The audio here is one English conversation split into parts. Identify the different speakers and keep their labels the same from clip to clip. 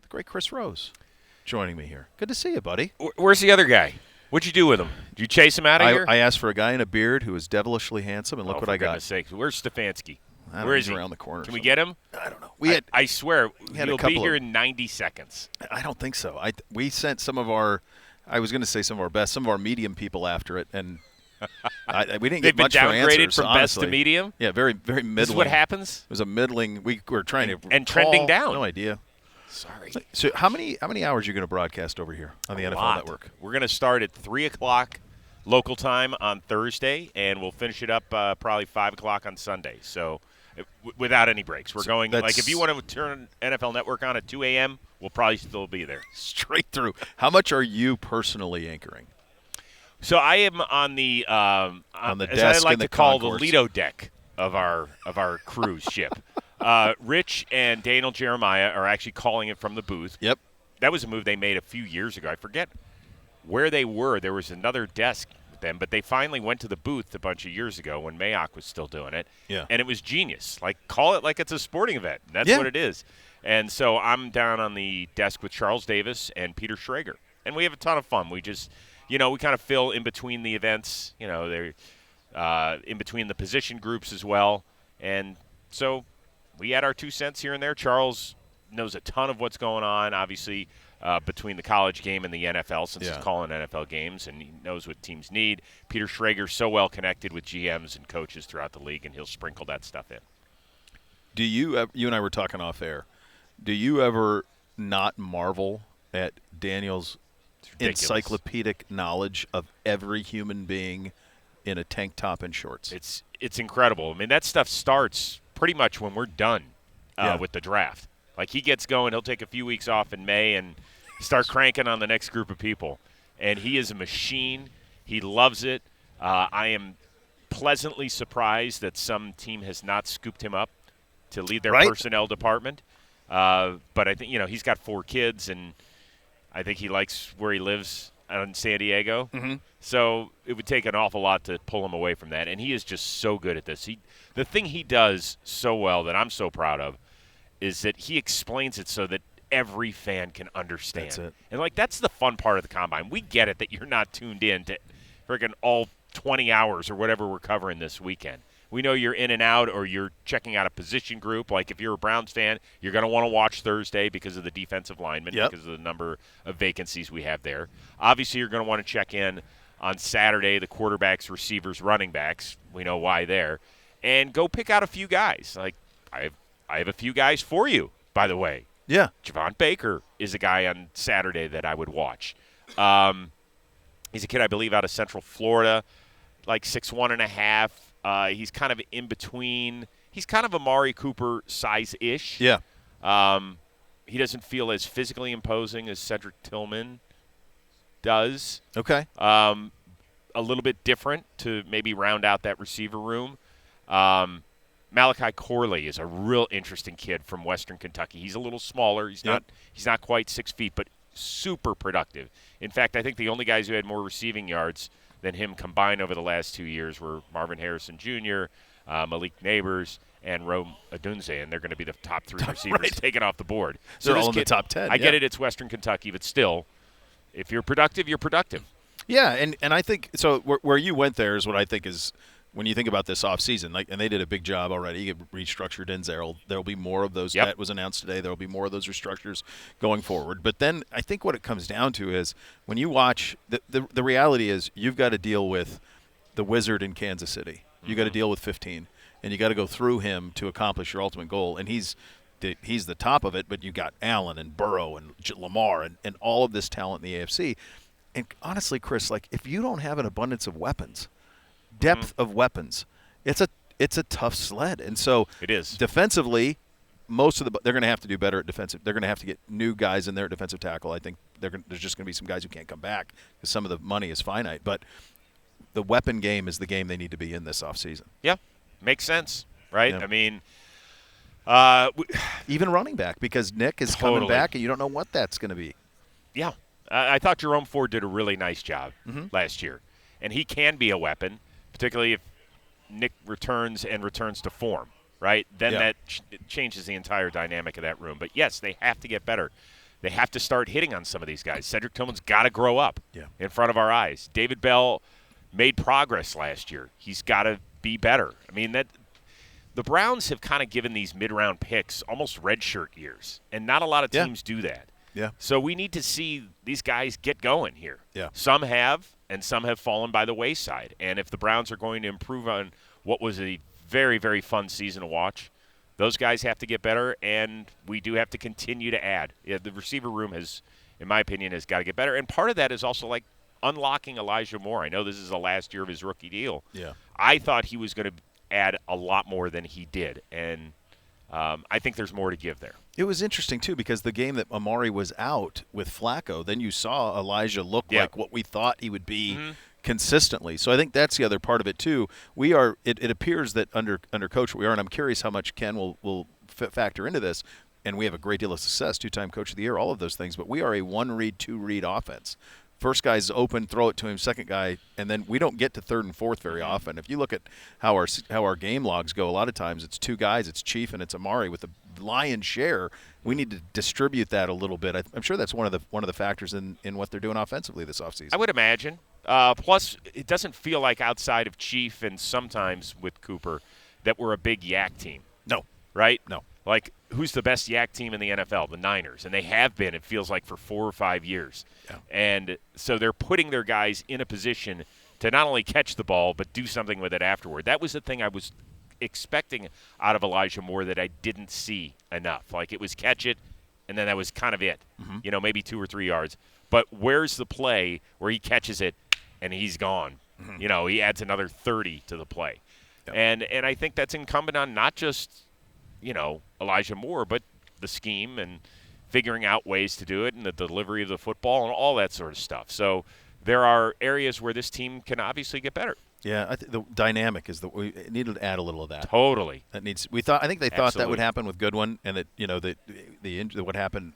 Speaker 1: the great Chris Rose, joining me here. Good to see you, buddy.
Speaker 2: Where's the other guy? What'd you do with him? Did you chase him out of here?
Speaker 1: I asked for a guy in a beard who is devilishly handsome, and look what I got.
Speaker 2: For goodness sakes. Where's Stefanski?
Speaker 1: Where
Speaker 2: is
Speaker 1: he?
Speaker 2: he?
Speaker 1: Around the corner.
Speaker 2: Can we get him?
Speaker 1: I don't know.
Speaker 2: I swear, he'll be here
Speaker 1: of,
Speaker 2: in 90 seconds.
Speaker 1: I don't think so. We sent some of our, I was going to say some of our best, some of our medium people after it, and we didn't get much for answers.
Speaker 2: They've been downgraded from
Speaker 1: honestly.
Speaker 2: best to medium?
Speaker 1: Yeah, very, very middling.
Speaker 2: This is what happens?
Speaker 1: It was a middling. We were trying to
Speaker 2: and trending down.
Speaker 1: No idea.
Speaker 2: Sorry.
Speaker 1: So how many hours are you going to broadcast over here on the NFL Network?
Speaker 2: We're going to start at 3 o'clock local time on Thursday, and we'll finish it up probably 5 o'clock on Sunday. So without any breaks. We're going, like, if you want to turn NFL Network on at 2 a.m., we'll probably still be there.
Speaker 1: Straight through. How much are you personally anchoring?
Speaker 2: So I am on the
Speaker 1: desk,
Speaker 2: as I like to call
Speaker 1: concourse.
Speaker 2: the Lido deck of our cruise ship. Rich and Daniel Jeremiah are actually calling it from the booth.
Speaker 1: Yep.
Speaker 2: That was a move they made a few years ago. I forget where they were. There was another desk with them, but they finally went to the booth a bunch of years ago when Mayock was still doing it.
Speaker 1: Yeah.
Speaker 2: And it was genius. Like, call it like it's a sporting event. That's what it is. And so I'm down on the desk with Charles Davis and Peter Schrager. And we have a ton of fun. We just, we kind of fill in between the events. They're in between the position groups as well. And so we add our 2 cents here and there. Charles knows a ton of what's going on, obviously, between the college game and the NFL, since he's calling NFL games, and he knows what teams need. Peter Schrager's so well connected with GMs and coaches throughout the league, and he'll sprinkle that stuff in.
Speaker 1: Do you and I were talking off air, do you ever not marvel at Daniel's encyclopedic knowledge of every human being in a tank top and shorts?
Speaker 2: It's incredible. I mean, that stuff starts pretty much when we're done with the draft. Like, he gets going, he'll take a few weeks off in May and start cranking on the next group of people. And he is a machine. He loves it. I am pleasantly surprised that some team has not scooped him up to lead their personnel department. But I think, he's got 4 kids, and I think he likes where he lives in San Diego.
Speaker 1: Mm-hmm.
Speaker 2: So it would take an awful lot to pull him away from that. And he is just so good at this. The thing he does so well that I'm so proud of is that he explains it so that every fan can understand.
Speaker 1: That's it.
Speaker 2: And, that's the fun part of the Combine. We get it that you're not tuned in to freaking all 20 hours or whatever we're covering this weekend. We know you're in and out, or you're checking out a position group. Like, if you're a Browns fan, you're going to want to watch Thursday because of the defensive linemen, because of the number of vacancies we have there. Obviously, you're going to want to check in on Saturday, the quarterbacks, receivers, running backs. We know why there. And go pick out a few guys. Like, I have a few guys for you, by the way.
Speaker 1: Yeah.
Speaker 2: Javon Baker is a guy on Saturday that I would watch. He's a kid, I believe, out of Central Florida, like 6'1.5". He's kind of in between. He's kind of Amari Cooper size-ish.
Speaker 1: Yeah.
Speaker 2: He doesn't feel as physically imposing as Cedric Tillman does.
Speaker 1: Okay.
Speaker 2: A little bit different to maybe round out that receiver room. Malachi Corley is a real interesting kid from Western Kentucky. He's a little smaller. He's not quite 6 feet, but super productive. In fact, I think the only guys who had more receiving yards than him combined over the last 2 years were Marvin Harrison Jr., Malik Neighbors, and Rome Odunze, and they're going to be the top 3 receivers taken off the board.
Speaker 1: So they're all in the top 10.
Speaker 2: I get it, it's Western Kentucky, but still, if you're productive, you're productive.
Speaker 1: Yeah, and I think so. Where you went there is what I think is, when you think about this offseason, and they did a big job already. You restructured Denzel. There will be more of those. That was announced today. There will be more of those restructures going forward. But then I think what it comes down to is, when you watch, the reality is you've got to deal with the Wizard in Kansas City. You got to deal with 15, and you got to go through him to accomplish your ultimate goal. And he's the top of it, but you got Allen and Burrow and Lamar and all of this talent in the AFC. And honestly, Chris, if you don't have an abundance of weapons, depth of weapons, it's a tough sled. And so
Speaker 2: it is.
Speaker 1: Defensively, they're going to have to do better at defensive. They're going to have to get new guys in there at defensive tackle. I think there's just going to be some guys who can't come back because some of the money is finite. But the weapon game is the game they need to be in this offseason.
Speaker 2: Yeah, makes sense, right?
Speaker 1: Yeah.
Speaker 2: I mean,
Speaker 1: even running back, because Nick is coming back and you don't know what that's going to be.
Speaker 2: Yeah. I thought Jerome Ford did a really nice job last year. And he can be a weapon, particularly if Nick returns to form, right? Then that changes the entire dynamic of that room. But, yes, they have to get better. They have to start hitting on some of these guys. Cedric Tillman's got to grow up in front of our eyes. David Bell made progress last year. He's got to be better. I mean, the Browns have kind of given these mid-round picks almost redshirt years, and not a lot of teams do that.
Speaker 1: Yeah.
Speaker 2: So we need to see these guys get going here.
Speaker 1: Yeah.
Speaker 2: Some have, and some have fallen by the wayside. And if the Browns are going to improve on what was a very, very fun season to watch, those guys have to get better, and we do have to continue to add. Yeah, the receiver room has, in my opinion, has got to get better. And part of that is also like unlocking Elijah Moore. I know this is the last year of his rookie deal.
Speaker 1: Yeah.
Speaker 2: I thought he was going to add a lot more than he did, and I think there's more to give there.
Speaker 1: It was interesting, too, because the game that Amari was out with Flacco, then you saw Elijah look like what we thought he would be consistently. So I think that's the other part of it, too. We are. It appears that under coach we are, and I'm curious how much Ken will factor into this, and we have a great deal of success, 2-time coach of the year, all of those things, but we are a 1-read, 2-read offense. First guy's open, throw it to him. Second guy, and then we don't get to third and fourth very often. If you look at how our game logs go, a lot of times it's 2 guys, it's Chief and it's Amari with the lion's share. We need to distribute that a little bit. I'm sure that's one of the factors in what they're doing offensively this offseason.
Speaker 2: I would imagine. Plus, it doesn't feel like outside of Chief and sometimes with Cooper that we're a big yak team.
Speaker 1: No.
Speaker 2: Right?
Speaker 1: No.
Speaker 2: Like, who's the best yak team in the NFL? The Niners. And they have been, it feels like, for 4 or 5 years.
Speaker 1: Yeah.
Speaker 2: And so they're putting their guys in a position to not only catch the ball but do something with it afterward. That was the thing I was expecting out of Elijah Moore that I didn't see enough. Like, it was catch it, and then that was kind of it. Maybe 2 or 3 yards. But where's the play where he catches it and he's gone? He adds another 30 to the play.
Speaker 1: Yep.
Speaker 2: And I think that's incumbent on not just Elijah Moore, but the scheme and figuring out ways to do it and the delivery of the football and all that sort of stuff. So there are areas where this team can obviously get better.
Speaker 1: Yeah, I think the dynamic is we needed to add a little of that.
Speaker 2: Totally.
Speaker 1: That needs. I think they thought
Speaker 2: Absolutely.
Speaker 1: that would happen with Goodwin, and that what happened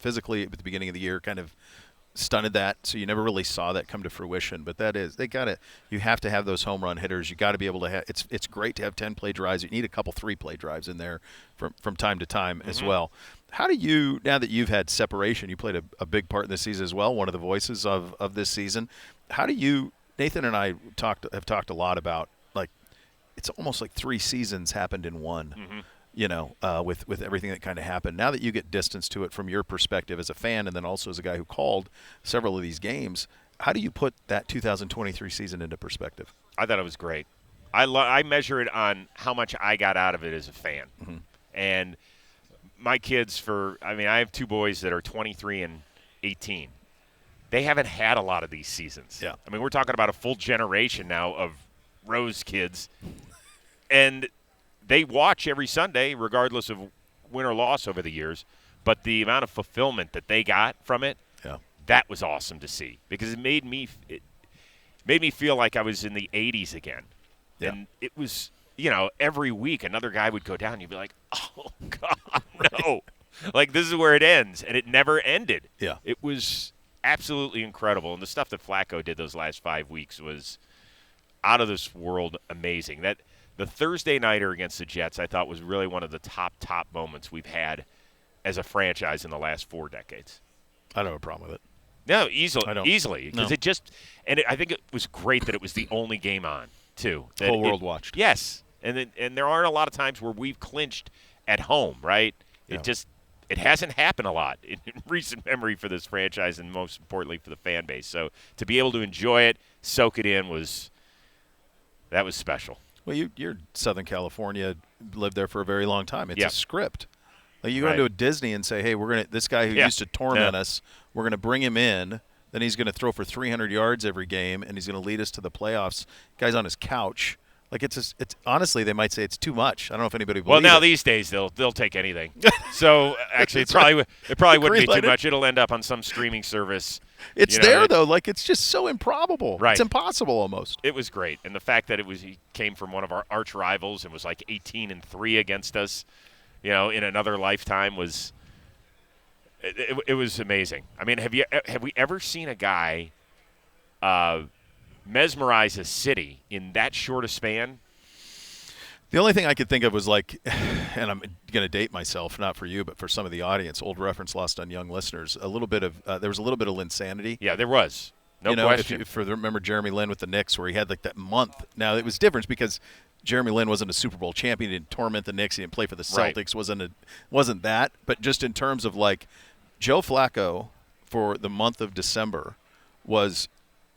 Speaker 1: physically at the beginning of the year kind of stunted that, so you never really saw that come to fruition. But you have to have those home run hitters. You got to be able to have. It's great to have 10-play drives. You need a couple 3-play drives in there from time to time as well. How do you, now that you've had separation, you played a big part in this season as well, one of the voices of this season. How do you? Nathan and I have talked a lot about, like, it's almost like 3 seasons happened in one. With everything that kind of happened. Now that you get distance to it from your perspective as a fan and then also as a guy who called several of these games, how do you put that 2023 season into perspective?
Speaker 2: I thought it was great. I measure it on how much I got out of it as a fan. And my kids I have 2 boys that are 23 and 18. They haven't had a lot of these seasons.
Speaker 1: Yeah.
Speaker 2: I mean, we're talking about a full generation now of Rose kids. And they watch every Sunday, regardless of win or loss over the years. But the amount of fulfillment that they got from it, that was awesome to see, because it made me feel like I was in the 80s again.
Speaker 1: Yeah.
Speaker 2: And it was, every week another guy would go down. And you'd be like, oh, God, no. Like, this is where it ends. And it never ended.
Speaker 1: Yeah.
Speaker 2: It was absolutely incredible. And the stuff that Flacco did those last 5 weeks was out of this world amazing. The Thursday nighter against the Jets, I thought, was really one of the top moments we've had as a franchise in the last 4 decades.
Speaker 1: I don't have a problem with it.
Speaker 2: No, easily. Because I think it was great that it was the only game on, too.
Speaker 1: The whole world watched.
Speaker 2: Yes. And there aren't a lot of times where we've clinched at home, right? It hasn't happened a lot in recent memory for this franchise, and most importantly for the fan base. So to be able to enjoy it, soak it in, that was special.
Speaker 1: Well, you're Southern California, lived there for a very long time. It's a script. Like, you go
Speaker 2: Right.
Speaker 1: into a Disney and say, hey, this guy who used to torment us, we're going to bring him in. Then he's going to throw for 300 yards every game, and he's going to lead us to the playoffs. Guy's on his couch. Like, it's honestly, they might say it's too much. I don't know if anybody believes
Speaker 2: now
Speaker 1: it.
Speaker 2: These days they'll take anything. So actually, it probably wouldn't be too much. It'll end up on some streaming service.
Speaker 1: It's there though. Like, it's just so improbable.
Speaker 2: Right.
Speaker 1: It's impossible almost.
Speaker 2: It was great, and the fact that he came from one of our arch rivals and was like 18-3 against us, in another lifetime was. It was amazing. I mean, have we ever seen a guy mesmerize a city in that short a span?
Speaker 1: The only thing I could think of was like, and I'm going to date myself, not for you, but for some of the audience, old reference lost on young listeners, a little bit of, there was a little bit of Linsanity.
Speaker 2: Yeah, there was. No question.
Speaker 1: Remember Jeremy Lin with the Knicks where he had like that month. Now, it was different because Jeremy Lin wasn't a Super Bowl champion. He didn't torment the Knicks. He didn't play for the Celtics.
Speaker 2: Right.
Speaker 1: Wasn't that. But just in terms of like Joe Flacco for the month of December was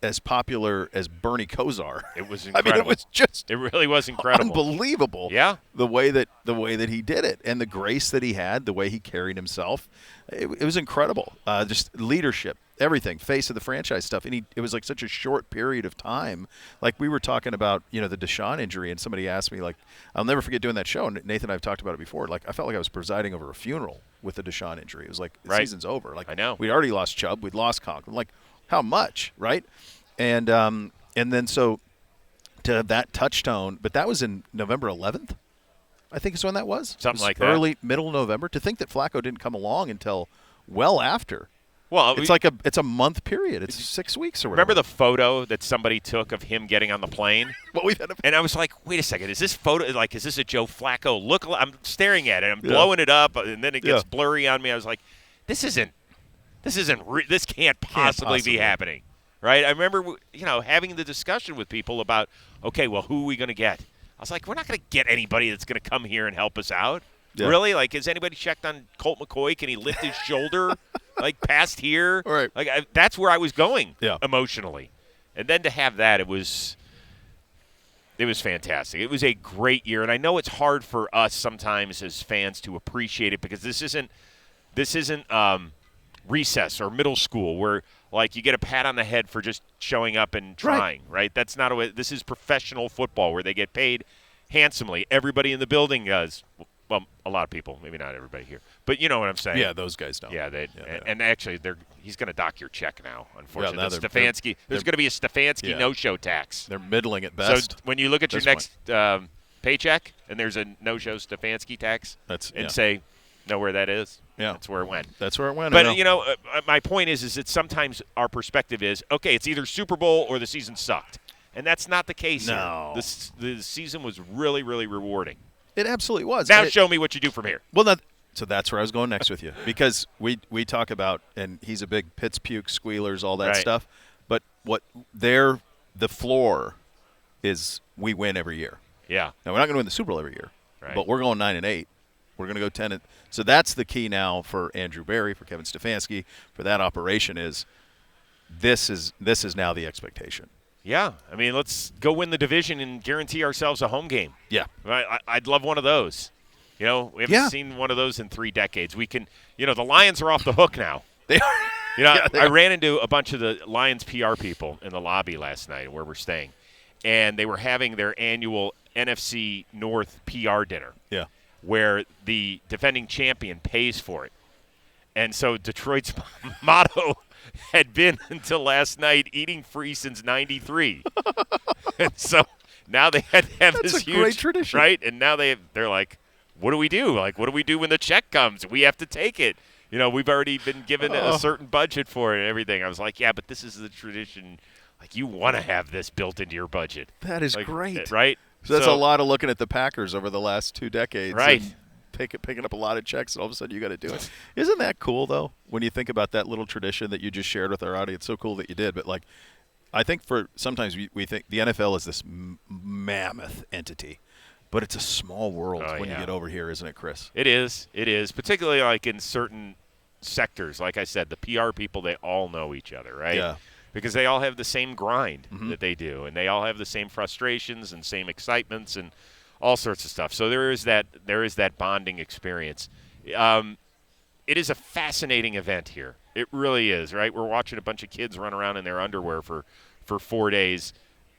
Speaker 1: as popular as Bernie Kosar.
Speaker 2: It was incredible.
Speaker 1: I mean, it was just
Speaker 2: it really was incredible.
Speaker 1: Unbelievable.
Speaker 2: Yeah.
Speaker 1: The way that he did it and the grace that he had, the way he carried himself. It was incredible. Just leadership, everything, face of the franchise stuff. And it was like such a short period of time. Like we were talking about, the Deshaun injury, and somebody asked me, like, I'll never forget doing that show. And Nathan and I have talked about it before. Like I felt like I was presiding over a funeral with the Deshaun injury. It was like the season's over. Like
Speaker 2: I know.
Speaker 1: We'd already lost Chubb. We'd lost Conklin. Like how much, right? And then so to have that touchstone, but that was in November 11th, I think is when that was.
Speaker 2: Something like
Speaker 1: that. Early, middle November. To think that Flacco didn't come along until well after.
Speaker 2: Well,
Speaker 1: it's a month period. It's 6 weeks or whatever.
Speaker 2: Remember the photo that somebody took of him getting on the plane? And I was like, wait a second, is this photo is this a Joe Flacco look? I'm staring at it. I'm blowing it up, and then it gets blurry on me. I was like, this can't possibly be happening. Right? I remember, having the discussion with people about, okay, well, who are we going to get? I was like, we're not going to get anybody that's going to come here and help us out. Yeah. Really? Like, has anybody checked on Colt McCoy? Can he lift his shoulder, like, past here?
Speaker 1: Right.
Speaker 2: Like, that's where I was going emotionally. And then to have that, it was fantastic. It was a great year. And I know it's hard for us sometimes as fans to appreciate it because this isn't recess or middle school where – like you get a pat on the head for just showing up and trying, right? That's not a way. This is professional football where they get paid handsomely. Everybody in the building does. Well, a lot of people, maybe not everybody here, but you know what I'm saying.
Speaker 1: Yeah, those guys don't.
Speaker 2: Yeah, and actually, he's going to dock your check now. Unfortunately, Stefanski. There's going to be a Stefanski no-show tax.
Speaker 1: They're middling at best.
Speaker 2: So when you look at your next paycheck and there's a no-show Stefanski tax, say, know where that is.
Speaker 1: Yeah,
Speaker 2: that's where it went.
Speaker 1: But
Speaker 2: my point is that sometimes our perspective is okay. It's either Super Bowl or the season sucked, and that's not the case.
Speaker 1: No,
Speaker 2: here. The season was really, really rewarding.
Speaker 1: It absolutely was.
Speaker 2: Now show me what you do from here.
Speaker 1: Well, so that's where I was going next with you because we talk about, and he's a big pits, puke, squealers, all that stuff. But the floor is we win every year.
Speaker 2: Yeah.
Speaker 1: Now we're not going to win the Super Bowl every year, but we're going 9-8. We're going to go 10. So that's the key now for Andrew Berry, for Kevin Stefanski, for that operation is this is now the expectation.
Speaker 2: Yeah. I mean, let's go win the division and guarantee ourselves a home game.
Speaker 1: Yeah.
Speaker 2: I'd love one of those. We haven't seen one of those in 3 decades. We can, the Lions are off the hook now.
Speaker 1: They are.
Speaker 2: I ran into a bunch of the Lions PR people in the lobby last night where we're staying, and they were having their annual NFC North PR dinner.
Speaker 1: Yeah.
Speaker 2: Where the defending champion pays for it. And so Detroit's motto had been until last night, eating free since 93. And so now they had to have this huge
Speaker 1: great tradition.
Speaker 2: Right? And now they're like, what do we do? Like, what do we do when the check comes? We have to take it. We've already been given a certain budget for it and everything. I was like, yeah, but this is the tradition. Like, you want to have this built into your budget.
Speaker 1: That is great.
Speaker 2: Right?
Speaker 1: So that's a lot of looking at the Packers over the last 2 decades.
Speaker 2: Right.
Speaker 1: Picking up a lot of checks, and all of a sudden you got to do it. Isn't that cool, though, when you think about that little tradition that you just shared with our audience? So cool that you did. But, I think sometimes we think the NFL is this mammoth entity, but it's a small world when you get over here, isn't it, Chris?
Speaker 2: It is. It is, particularly in certain sectors. Like I said, the PR people, they all know each other, right?
Speaker 1: Yeah.
Speaker 2: Because they all have the same grind that they do, and they all have the same frustrations and same excitements and all sorts of stuff. So there is that bonding experience. It is a fascinating event here. It really is, right? We're watching a bunch of kids run around in their underwear for 4 days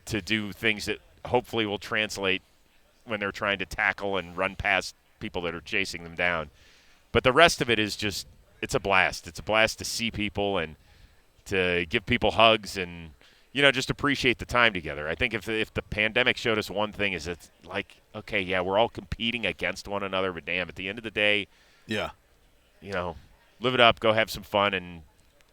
Speaker 2: to do things that hopefully will translate when they're trying to tackle and run past people that are chasing them down. But the rest of it is just, it's a blast. It's a blast to see people and to give people hugs and, just appreciate the time together. I think if the pandemic showed us one thing is it's like, okay, yeah, we're all competing against one another, but damn, at the end of the day, live it up, go have some fun, and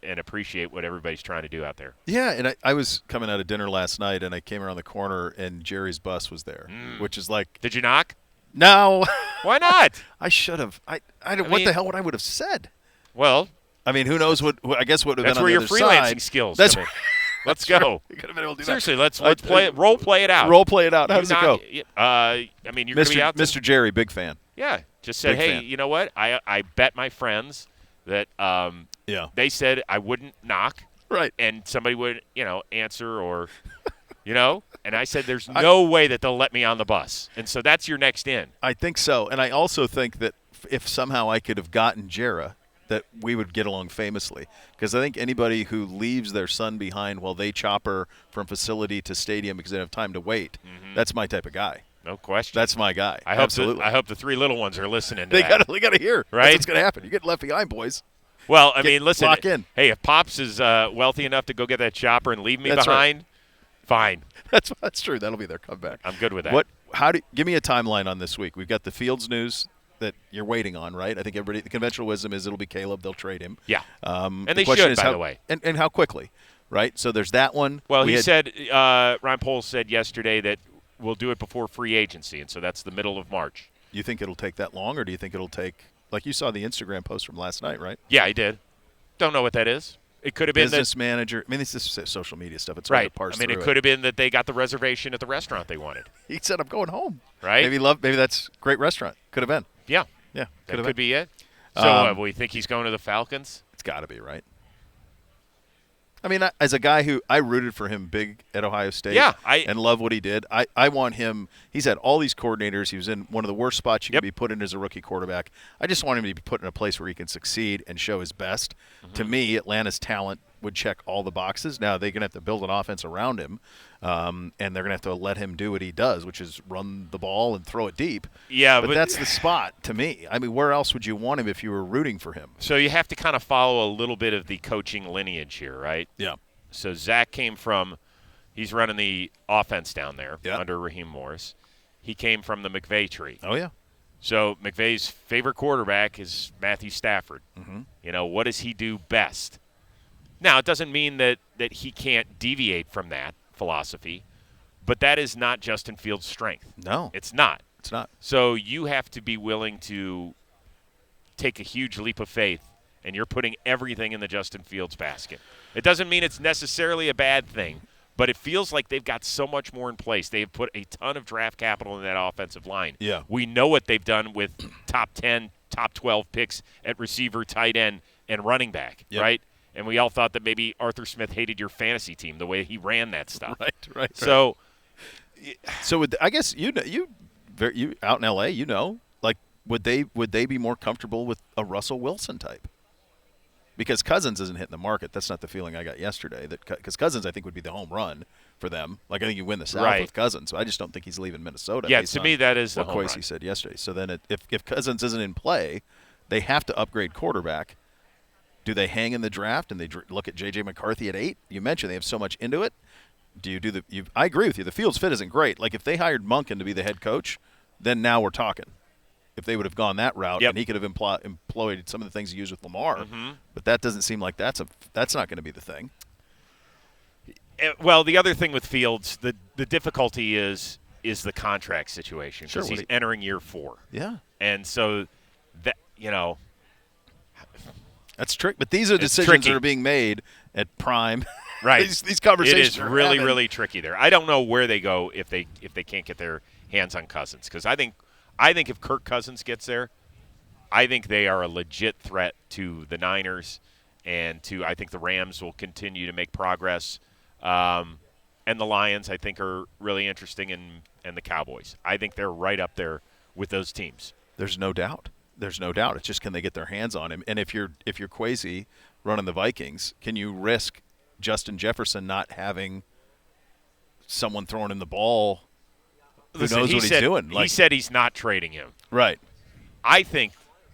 Speaker 2: and appreciate what everybody's trying to do out there.
Speaker 1: Yeah, and I was coming out of dinner last night, and I came around the corner, and Jerry's bus was there, which is like,
Speaker 2: Did you knock?
Speaker 1: no.
Speaker 2: Why not?
Speaker 1: I should have. What
Speaker 2: mean,
Speaker 1: the hell would I would have said?
Speaker 2: Well,
Speaker 1: I mean, who knows what? I guess what would have
Speaker 2: that's
Speaker 1: been on
Speaker 2: where
Speaker 1: the
Speaker 2: your
Speaker 1: other
Speaker 2: freelancing
Speaker 1: side.
Speaker 2: skills
Speaker 1: That's
Speaker 2: come in. Let's go.
Speaker 1: You could have been able to do
Speaker 2: Seriously,
Speaker 1: that.
Speaker 2: let's play it. Role play it out.
Speaker 1: Role play it out. How does it go?
Speaker 2: I mean, you're going to be out.
Speaker 1: Mr. Jerry, big fan.
Speaker 2: Yeah, just said,
Speaker 1: Big
Speaker 2: hey,
Speaker 1: fan.
Speaker 2: you know what? I bet my friends that they said I wouldn't knock,
Speaker 1: Right.
Speaker 2: and somebody would answer or and I said there's no way that they'll let me on the bus, and so that's your next in.
Speaker 1: I think so, and I also think that if somehow I could have gotten Jera, that we would get along famously, because I think anybody who leaves their son behind while they chopper from facility to stadium because they don't have time to wait, that's my type of guy.
Speaker 2: No question.
Speaker 1: That's my guy.
Speaker 2: I hope the three little ones are listening to
Speaker 1: They
Speaker 2: that.
Speaker 1: got to hear.
Speaker 2: Right?
Speaker 1: That's what's going to happen. You get left behind, boys.
Speaker 2: Well, I mean, listen.
Speaker 1: Lock in.
Speaker 2: Hey, if Pops is wealthy enough to go get that chopper and leave me
Speaker 1: That's
Speaker 2: behind,
Speaker 1: right.
Speaker 2: fine.
Speaker 1: That's true. That'll be their comeback.
Speaker 2: I'm good with that.
Speaker 1: Give me a timeline on this week. We've got the Fields news that you're waiting on, right? I think the conventional wisdom is it'll be Caleb. They'll trade him.
Speaker 2: Yeah.
Speaker 1: And
Speaker 2: they should, by the way.
Speaker 1: And how quickly, right? So there's that one.
Speaker 2: Well, Ryan Poles said yesterday that we'll do it before free agency, and so that's the middle of March.
Speaker 1: You think it'll take that long, or do you think it'll take, like you saw the Instagram post from last night, right?
Speaker 2: Yeah, I did. Don't know what that is. It could have been
Speaker 1: business manager. I mean, this is social media stuff. It's
Speaker 2: right.
Speaker 1: hard to parse
Speaker 2: I mean, it could have been that they got the reservation at the restaurant they wanted.
Speaker 1: He said, "I'm going home."
Speaker 2: Right?
Speaker 1: Maybe that's a great restaurant. Could have been.
Speaker 2: Yeah.
Speaker 1: Yeah.
Speaker 2: That could be it. So we think he's going to the Falcons?
Speaker 1: It's got to be, right? I mean, as a guy who I rooted for him big at Ohio State and love what he did, I want him – he's had all these coordinators. He was in one of the worst spots you could be put in as a rookie quarterback. I just want him to be put in a place where he can succeed and show his best. To me, Atlanta's talent would check all the boxes. Now, they're going to have to build an offense around him, and they're going to have to let him do what he does, which is run the ball and throw it deep.
Speaker 2: Yeah,
Speaker 1: but that's the spot to me. I mean, where else would you want him if you were rooting for him?
Speaker 2: So you have to kind of follow a little bit of the coaching lineage here, right?
Speaker 1: Yeah.
Speaker 2: So Zach came from – he's running the offense down there under Raheem Morris. He came from the McVay tree.
Speaker 1: Oh, yeah.
Speaker 2: So McVay's favorite quarterback is Matthew Stafford. What does he do best? Now, it doesn't mean that he can't deviate from that philosophy, but that is not Justin Fields' strength.
Speaker 1: No.
Speaker 2: It's not.
Speaker 1: It's not.
Speaker 2: So you have to be willing to take a huge leap of faith, and you're putting everything in the Justin Fields basket. It doesn't mean it's necessarily a bad thing, but it feels like they've got so much more in place. They've put a ton of draft capital in that offensive line.
Speaker 1: Yeah.
Speaker 2: We know what they've done with top 10, top 12 picks at receiver, tight end, and running back, right? And we all thought that maybe Arthur Smith hated your fantasy team, the way he ran that stuff.
Speaker 1: Right.
Speaker 2: So
Speaker 1: I guess you out in L.A., like would they be more comfortable with a Russell Wilson type? Because Cousins isn't hitting the market. That's not the feeling I got yesterday. Because Cousins, I think, would be the home run for them. Like, I think you win the South with Cousins. So I just don't think he's leaving Minnesota.
Speaker 2: Yeah, to me, that is the home run.
Speaker 1: What Kwesi said yesterday. So then if Cousins isn't in play, they have to upgrade quarterback. Do they hang in the draft and they look at J.J. McCarthy at 8? You mentioned they have so much into it. Do you do I agree with you. The Fields fit isn't great. Like, if they hired Monken to be the head coach, then now we're talking. If they would have gone that route, and he could have employed some of the things he used with Lamar, but that doesn't seem like that's not going to be the thing.
Speaker 2: Well, the other thing with Fields, the difficulty is the contract situation because he's entering year 4.
Speaker 1: Yeah,
Speaker 2: and so that
Speaker 1: that's tricky. But these are decisions that are being made at prime.
Speaker 2: Right,
Speaker 1: these conversations.
Speaker 2: It is really, really tricky there. I don't know where they go if they can't get their hands on Cousins because I think if Kirk Cousins gets there, I think they are a legit threat to the Niners and I think the Rams will continue to make progress. And the Lions, I think, are really interesting, and the Cowboys. I think they're right up there with those teams.
Speaker 1: There's no doubt. It's just, can they get their hands on him? And if you're Kwesi running the Vikings, can you risk Justin Jefferson not having someone throwing him the ball who knows what he's doing?
Speaker 2: He said he's not trading him.
Speaker 1: Right.
Speaker 2: I think,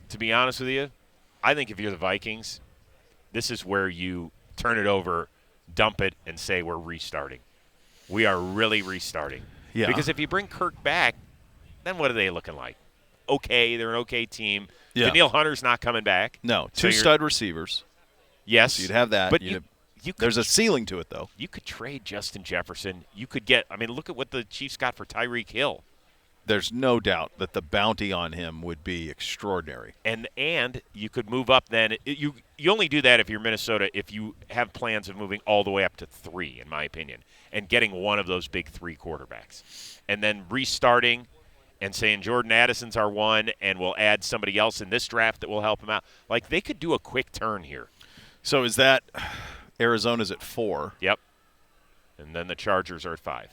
Speaker 2: to be honest with you, if you're the Vikings, this is where you turn it over, dump it, and say we're restarting. We are really restarting.
Speaker 1: Yeah.
Speaker 2: Because if you bring Kirk back, then what are they looking like? Okay, they're an okay team.
Speaker 1: Yeah.
Speaker 2: Daniil Hunter's not coming back.
Speaker 1: No, two stud receivers.
Speaker 2: Yes.
Speaker 1: So you'd have that.
Speaker 2: But
Speaker 1: there's a ceiling to it, though.
Speaker 2: You could trade Justin Jefferson. You could get – I mean, look at what the Chiefs got for Tyreek Hill.
Speaker 1: There's no doubt that the bounty on him would be extraordinary.
Speaker 2: And you could move up then. You only do that if you're Minnesota if you have plans of moving all the way up to 3, in my opinion, and getting one of those big 3 quarterbacks. And then restarting and saying Jordan Addison's our one and we'll add somebody else in this draft that will help him out. Like, they could do a quick turn here.
Speaker 1: So is that Arizona's at 4?
Speaker 2: Yep. And then the Chargers are at 5.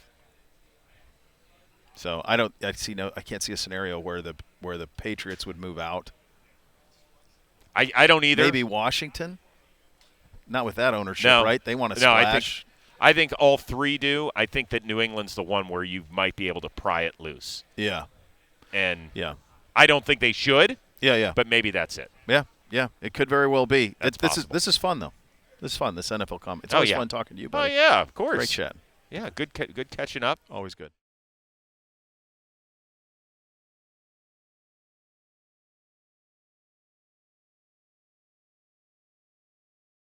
Speaker 1: So I can't see a scenario where the Patriots would move out.
Speaker 2: I don't either.
Speaker 1: Maybe Washington? Not with that ownership,
Speaker 2: no.
Speaker 1: right? They want to splash.
Speaker 2: I think all 3 do. I think that New England's the one where you might be able to pry it loose.
Speaker 1: Yeah.
Speaker 2: And
Speaker 1: yeah.
Speaker 2: I don't think they should.
Speaker 1: Yeah.
Speaker 2: But maybe that's it.
Speaker 1: Yeah. It could very well be.
Speaker 2: This
Speaker 1: is fun though. This is fun. This NFL comment. It's always fun talking to you, buddy.
Speaker 2: Oh yeah, of course.
Speaker 1: Great chat.
Speaker 2: Yeah, good catching up.
Speaker 1: Always good.